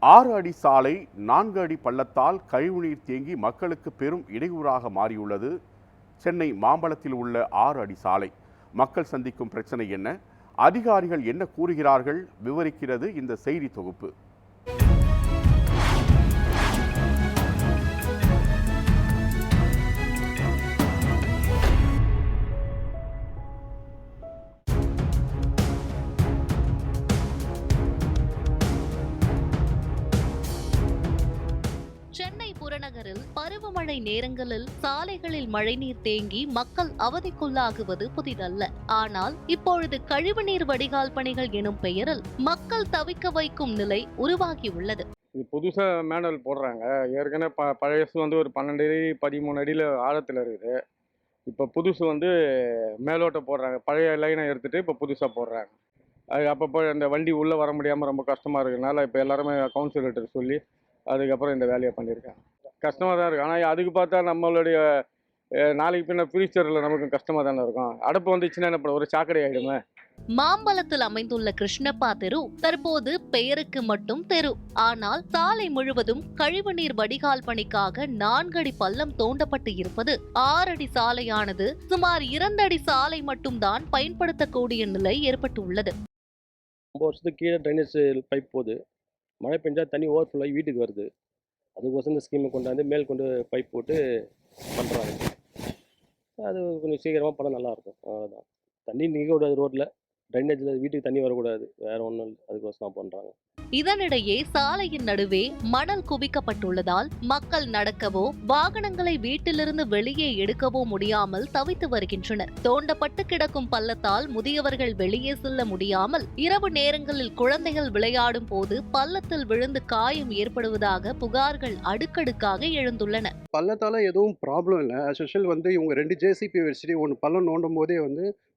6 அடி சாலை 4 அடி பள்ளத்தால் கழிவுநீர் தேங்கி மக்களுக்கு பெரும் இடையூறாக மாறியுள்ளது. சென்னை மாம்பலத்தில் உள்ள 6 அடி சாலை மக்கள் சந்திக்கும் பிரச்சனை என்ன, அதிகாரிகள் என்ன கூறுகிறார்கள், விவரிக்கிறது இந்த செய்தி தொகுப்பு. சென்னை புறநகரில் பருவமழை நேரங்களில் சாலைகளில் மழைநீர் தேங்கி மக்கள் அவதிக்குள்ளாகுவது புதிதல்ல. ஆனால் இப்பொழுது கழிவுநீர் வடிகால் பணிகள் எனும் பெயரில் மக்கள் தவிக்க வைக்கும் நிலை உருவாகியுள்ளது. புதுசா மேனுவல் போடுறாங்க. ஏற்கனவே பழையசு ஒரு 12 அடி 13 அடியில் ஆழத்தில் இருக்குது. இப்போ புதுசு மேலோட்ட போடுறாங்க. பழைய லைனை எடுத்துட்டு இப்போ புதுசாக போடுறாங்க. அது அப்பப்போ இந்த வண்டி உள்ளே வர முடியாமல் ரொம்ப கஷ்டமாக இருக்கிறதுனால இப்போ எல்லாருமே கவுன்சிலர்கிட்ட சொல்லி அதுக்கப்புறம் இந்த வேலையை பண்ணியிருக்காங்க. கஷ்டமாக தான் இருக்குது. ஆனால் அதுக்கு பார்த்தா நம்மளுடைய நாளைக்கு பின்ன ஃபியூச்சரில் நமக்கு கஷ்டமாக தானே இருக்கும். அடப்பு வந்துச்சுன்னா என்ன ஒரு சாக்கடை ஆகிடுமே. மாம்பலத்தில் அமைந்துள்ள கிருஷ்ணப்பா தெரு தற்போது பெயருக்கு மட்டும் தெரு. ஆனால் சாலை முழுவதும் கழிவுநீர் வடிகால் பணிக்காக 4 அடி பள்ளம் தோண்டப்பட்டு இருப்பது. 6 அடி சாலையானது சுமார் 2 அடி சாலை மட்டும்தான் பயன்படுத்தக்கூடிய நிலை ஏற்பட்டுள்ளது. 9 வருஷத்துக்கு கீழே ட்ரைனேஜ் பைப் போகுது. மழை பெஞ்சா தண்ணி ஓவர்ஃப்ளோ ஆகி வீட்டுக்கு வருது. அதுக்கோசம் இந்த ஸ்கீமை கொண்டாந்து மேல் கொண்டு பைப் போட்டு பண்ணுறாங்க. அது கொஞ்சம் சீக்கிரமாக பண்ணால் நல்லாயிருக்கும். அவ்வளோதான். தண்ணி நிற்கக்கூடாது ரோட்டில், ட்ரைனேஜில் வீட்டுக்கு தண்ணி வரக்கூடாது. வேறு ஒன்றும் இல்லை, அதுக்கோசம் பண்ணுறாங்க. இதனிடையே சாலையின் நடுவே மணல் குவிக்கப்பட்டுள்ளதால் மக்கள் நடக்கவோ வாகனங்களை வீட்டிலிருந்து வெளியே எடுக்கவோ முடியாமல் தவித்து வருகின்றனர். தோண்டப்பட்டு கிடக்கும் பள்ளத்தால் முதியவர்கள் வெளியே செல்ல முடியாமல் இரவு நேரங்களில் குழந்தைகள் விளையாடும் போது பள்ளத்தில் விழுந்து காயம் ஏற்படுவதாக புகார்கள் அடுக்கடுக்காக எழுந்துள்ளன. பள்ளத்தால எதுவும் ப்ராப்ளம் இல்லை. அஸ்யூஷுவல் இவங்க 2 ஜேசிபி வச்சுட்டு ஒன்று பள்ளம் நோண்டும் போதே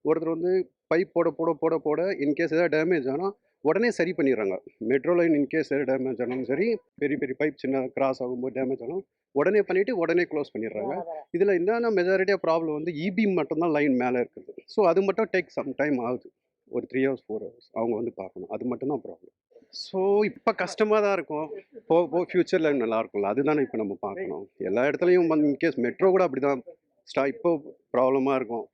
ஒருத்தர் பைப் போட இன்கேஸ் ஏதாவது டேமேஜ் ஆனால் உடனே சரி பண்ணிடுறாங்க. மெட்ரோ லைன் இன்கேஸ் டேமேஜ் ஆனாலும் சரி, பெரிய பெரிய பைப் சின்ன கிராஸ் ஆகும்போது டேமேஜ் ஆனாலும் உடனே பண்ணிவிட்டு உடனே க்ளோஸ் பண்ணிடுறாங்க. இதில் என்னென்ன மெஜாரிட்டியாக ப்ராப்ளம் இபி மட்டும்தான் லைன் மேலே இருக்குது. ஸோ அது மட்டும் டேக் சம் டைம் ஆகுது. ஒரு 3 hours 4 hours அவங்க பார்க்கணும். அது மட்டும்தான் ப்ராப்ளம். ஸோ இப்போ கஷ்டமாக தான் இருக்கும். போக ஃப்யூச்சரில் நல்லா இருக்கும்ல, அதுதானே இப்போ நம்ம பார்க்கணும். எல்லா இடத்துலையும் இன்கேஸ் மெட்ரோ கூட அப்படி தான் இப்போ ப்ராப்ளமாக இருக்கும்.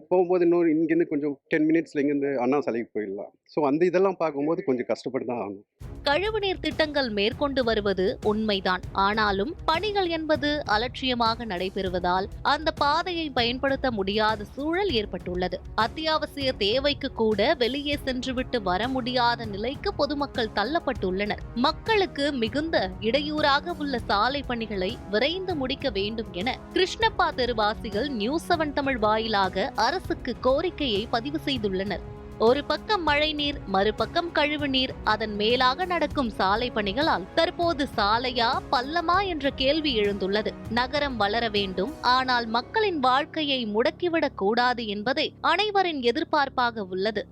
போகும்போது இங்கேருந்து கொஞ்சம் 10 minutes இங்கேருந்து அண்ணா சாலைக்கு போயிடலாம். ஸோ இதெல்லாம் பார்க்கும்போது கொஞ்சம் கஷ்டப்பட்டு தான் ஆகணும். கழிவுநீர் திட்டங்கள் மேற்கொண்டு வருவது உண்மைதான். ஆனாலும் பணிகள் என்பது அலட்சியமாக நடைபெறுவதால் அந்த பாதையை பயன்படுத்த முடியாத சூழல் ஏற்பட்டுள்ளது. அத்தியாவசிய தேவைக்கு கூட வெளியே சென்றுவிட்டு வர முடியாத நிலைக்கு பொதுமக்கள் தள்ளப்பட்டுள்ளனர். மக்களுக்கு மிகுந்த இடையூறாக உள்ள சாலை பணிகளை விரைந்து முடிக்க வேண்டும் என கிருஷ்ணப்பா தெருவாசிகள் நியூஸ் 7 தமிழ் வாயிலாக அரசுக்கு கோரிக்கையை பதிவு செய்துள்ளனர். ஒரு பக்கம் மழைநீர், மறுபக்கம் கழிவுநீர், அதன் மேலாக நடக்கும் சாலை பணிகளால் தற்போது சாலையா பள்ளமா என்ற கேள்வி எழுந்துள்ளது. நகரம் வளர வேண்டும், ஆனால் மக்களின் வாழ்க்கையை முடக்கிவிடக் கூடாது என்பதே அனைவரின் எதிர்பார்ப்பாக உள்ளது.